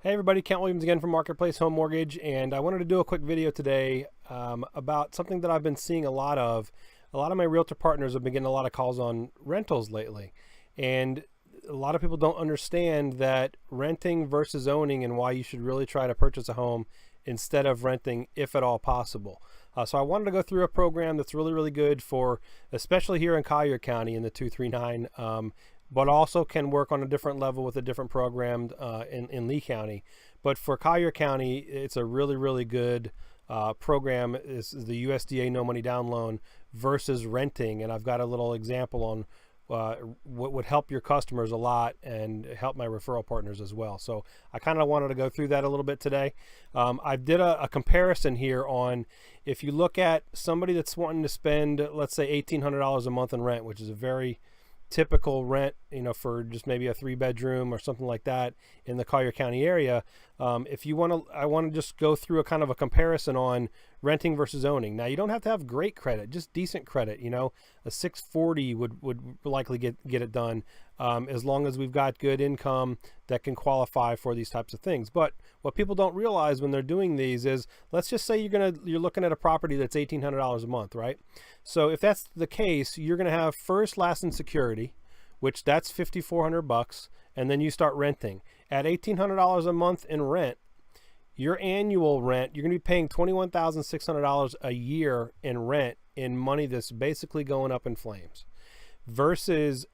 Hey everybody, Kent Williams again from Marketplace Home Mortgage, and I wanted to do a quick video today about something that I've been seeing a lot of. A lot of my realtor partners have been getting a lot of calls on rentals lately, and a lot of people don't understand that renting versus owning and why you should really try to purchase a home instead of renting if at all possible. So I wanted to go through a program that's really good for, especially here in Collier County in the 239, but also can work on a different level with a different program in Lee County. But for Collier County, it's a really good program. Is the USDA No Money Down Loan versus renting, and I've got a little example on what would help your customers a lot and help my referral partners as well. So I kind of wanted to go through that a little bit today. I did a comparison here on if you look at somebody that's wanting to spend, let's say $1,800 a month in rent, which is a very typical rent, for just maybe a 3-bedroom or something like that in the Collier County area. If you want to, I want to just go through a kind of a comparison on renting versus owning. Now, you don't have to have great credit, just decent credit. A 640 would likely get it done, as long as we've got good income that can qualify for these types of things. But what people don't realize when they're doing these is, let's just say you're looking at a property that's $1,800 a month, right? So if that's the case, you're going to have first, last, and security, which that's $5,400, and then you start renting at $1,800 a month in rent. Your annual rent, you're going to be paying $21,600 a year in rent, in money that's basically going up in flames, versus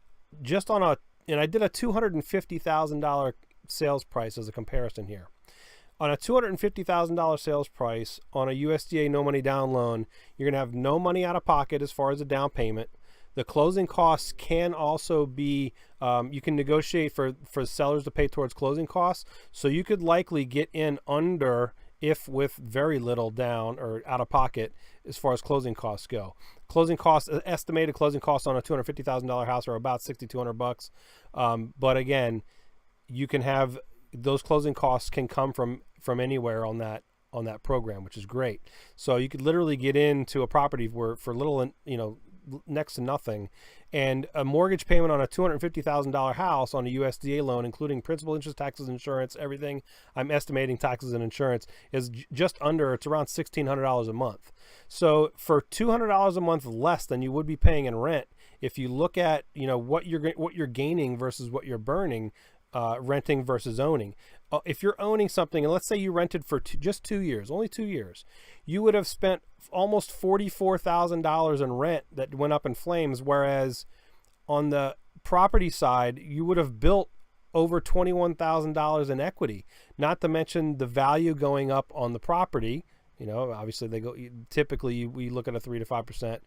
just and I did a $250,000 sales price as a comparison here. On a $250,000 sales price on a USDA No Money Down Loan, you're going to have no money out of pocket as far as a down payment. The closing costs can also be, you can negotiate for sellers to pay towards closing costs. So you could likely get in under, if with very little down or out of pocket as far as closing costs go. Closing costs, estimated closing costs on a $250,000 house are about $6,200. But again, you can have those closing costs can come from anywhere on that program, which is great. So you could literally get into a property where for little, next to nothing, and a mortgage payment on a $250,000 house on a USDA loan, including principal, interest, taxes, insurance, everything. I'm estimating taxes and insurance is just under. It's around $1,600 a month. So for $200 a month less than you would be paying in rent, if you look at what you're gaining versus what you're burning. Renting versus owning. If you're owning something, and let's say you rented for just 2 years, only 2 years, you would have spent almost $44,000 in rent that went up in flames, whereas on the property side, you would have built over $21,000 in equity, not to mention the value going up on the property. Obviously typically we look at a 3 to 5%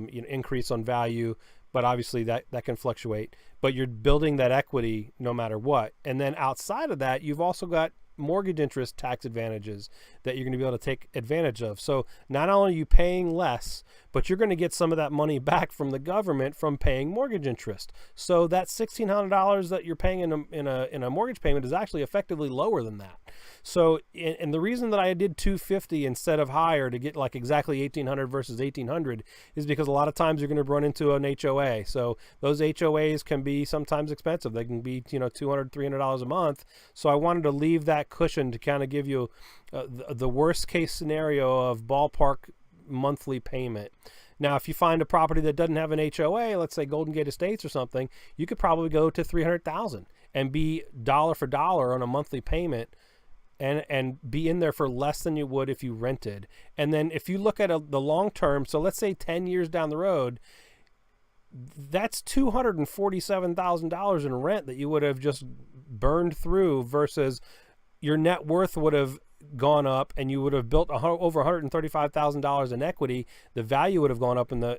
increase on value, but obviously that can fluctuate. But you're building that equity no matter what. And then outside of that, you've also got mortgage interest tax advantages that you're going to be able to take advantage of. So not only are you paying less, but you're going to get some of that money back from the government from paying mortgage interest. So that $1,600 that you're paying in a mortgage payment is actually effectively lower than that. So, and the reason that I did $250 instead of higher to get like exactly $1,800 versus $1,800 is because a lot of times you're going to run into an HOA. So those HOAs can be sometimes expensive. They can be $200, $300 a month. So I wanted to leave that cushion to kind of give you the worst case scenario of ballpark monthly payment. Now, if you find a property that doesn't have an HOA, let's say Golden Gate Estates or something, you could probably go to $300,000 and be dollar for dollar on a monthly payment, and be in there for less than you would if you rented. And then if you look at the long term, so let's say 10 years down the road, that's $247,000 in rent that you would have just burned through, versus your net worth would have gone up and you would have built over $135,000 in equity. The value would have gone up in the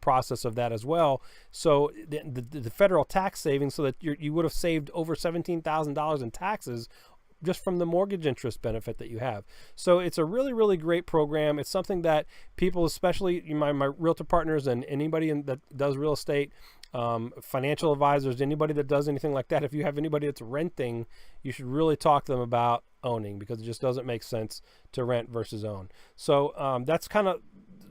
process of that as well. So the federal tax savings, so that you would have saved over $17,000 in taxes just from the mortgage interest benefit that you have. So it's a really great program. It's something that people, especially my realtor partners and anybody that does real estate, financial advisors, anybody that does anything like that, if you have anybody that's renting, you should really talk to them about owning, because it just doesn't make sense to rent versus own. So that's kind of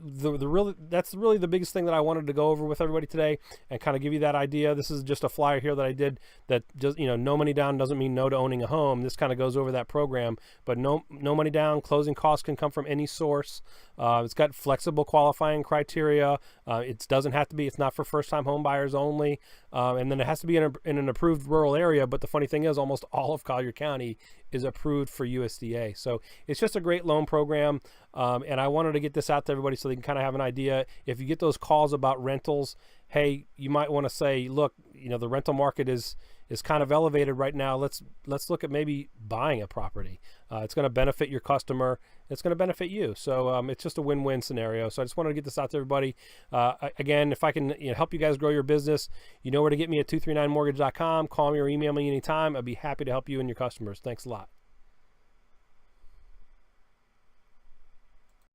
that's really the biggest thing that I wanted to go over with everybody today and kind of give you that idea. This is just a flyer here that I did that just, no money down doesn't mean no to owning a home. This kind of goes over that program, but no money down. Closing costs can come from any source. It's got flexible qualifying criteria. It doesn't have to be, it's not for first-time home buyers only. And then it has to be in an approved rural area. But the funny thing is almost all of Collier County is approved for USDA. So it's just a great loan program. And I wanted to get this out to everybody so they can kind of have an idea. If you get those calls about rentals, hey, you might want to say, look, the rental market is kind of elevated right now. Let's look at maybe buying a property. It's going to benefit your customer. It's going to benefit you. So it's just a win-win scenario. So I just wanted to get this out to everybody. Again, if I can help you guys grow your business, you know where to get me at 239mortgage.com. Call me or email me anytime. I'd be happy to help you and your customers. Thanks a lot.